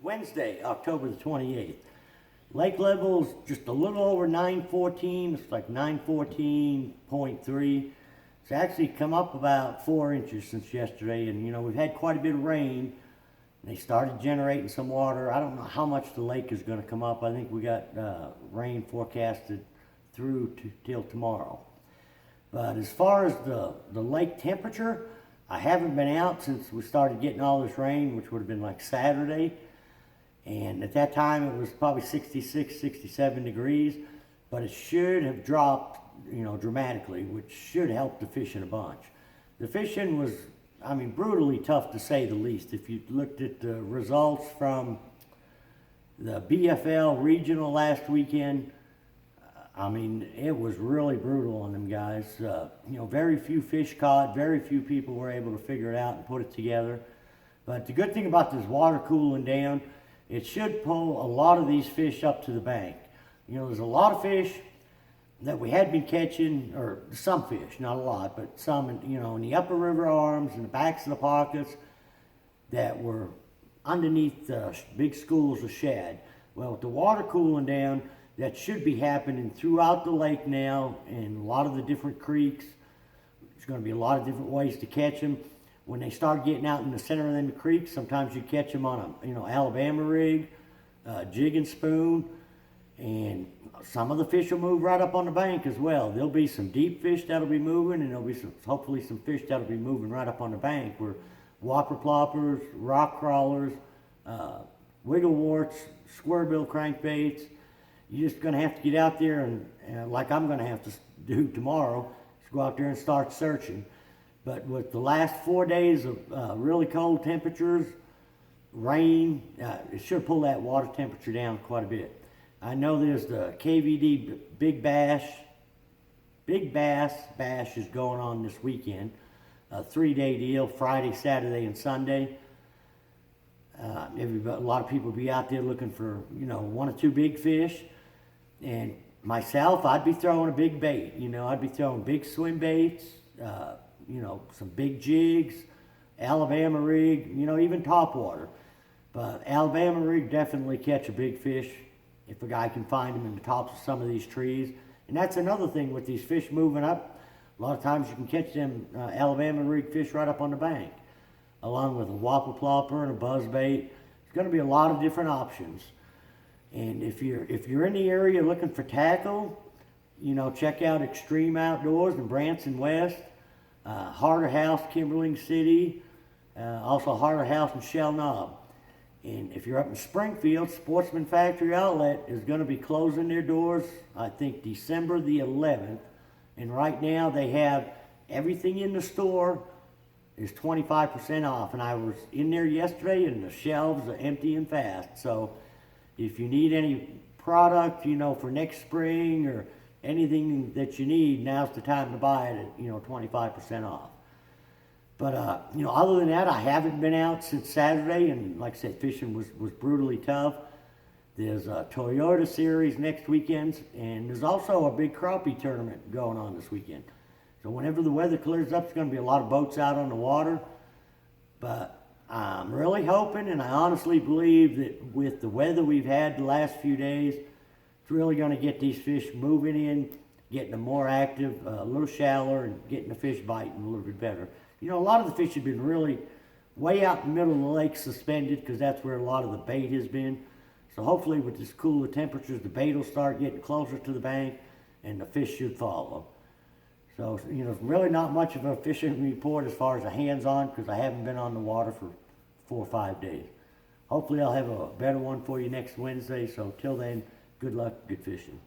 Wednesday, October the 28th. Lake level's just a little over 914. It's like 914.3. It's actually come up about 4 inches since yesterday, and you know, we've had quite a bit of rain. They started generating some water. I don't know how much the lake is going to come up. I think we got rain forecasted through till tomorrow. But as far as the lake temperature, I haven't been out since we started getting all this rain, which would have been like Saturday. And at that time it was probably 66, 67 degrees, but it should have dropped, you know, dramatically, which should help the fishing a bunch. The fishing was, I mean, brutally tough to say the least. If you looked at the results from the BFL regional last weekend, I mean, it was really brutal on them guys. You know, very few fish caught, very few people were able to figure it out and put it together. But the good thing about this water cooling down, it should pull a lot of these fish up to the bank. You know, there's a lot of fish that we had been catching, or some fish, not a lot, but some, you know, in the upper river arms and the backs of the pockets that were underneath the big schools of shad. Well, with the water cooling down, that should be happening throughout the lake now, and a lot of the different creeks. There's going to be a lot of different ways to catch them. When they start getting out in the center of them creeks, sometimes you catch them on a, you know, Alabama rig, jig and spoon, and some of the fish will move right up on the bank as well. There'll be some deep fish that'll be moving, and there'll be some, hopefully some fish that'll be moving right up on the bank, where whopper ploppers, rock crawlers, wiggle warts, square bill crankbaits. You're just going to have to get out there and like I'm going to have to do tomorrow, is go out there and start searching. But with the last 4 days of really cold temperatures, rain, it should pull that water temperature down quite a bit. I know there's the KVD Big Bass Bash is going on this weekend. A 3-day deal, Friday, Saturday, and Sunday. A lot of people will be out there looking for, you know, 1 or 2 big fish. And myself, I'd be throwing a big bait. You know, I'd be throwing big swim baits, you know, some big jigs, Alabama rig, you know, even topwater. But Alabama rig definitely catch a big fish if a guy can find them in the tops of some of these trees. And that's another thing with these fish moving up. A lot of times you can catch them Alabama rig fish right up on the bank, along with a whopper plopper and a buzz bait. There's going to be a lot of different options. And if you're in the area looking for tackle, you know, check out Extreme Outdoors in Branson West. Harder House, Kimberling City, also Harder House in Shell Knob. And if you're up in Springfield, Sportsman Factory Outlet is going to be closing their doors, I think December the 11th. And right now they have everything in the store is 25% off. And I was in there yesterday and the shelves are empty and fast. So if you need any product, you know, for next spring or anything that you need, now's the time to buy it at, you know, 25% off. But, you know, other than that, I haven't been out since Saturday, and like I said, fishing was brutally tough. There's a Toyota Series next weekend, and there's also a big crappie tournament going on this weekend. So whenever the weather clears up, there's going to be a lot of boats out on the water. But I'm really hoping, and I honestly believe that with the weather we've had the last few days, it's really going to get these fish moving in, getting them more active, a little shallower, and getting the fish biting a little bit better. You know, a lot of the fish have been really way out in the middle of the lake suspended, because that's where a lot of the bait has been. So hopefully with this cooler temperatures, the bait will start getting closer to the bank and the fish should follow. So, you know, really not much of a fishing report as far as a hands-on, because I haven't been on the water for 4 or 5 days. Hopefully I'll have a better one for you next Wednesday. So till then, good luck, good fishing.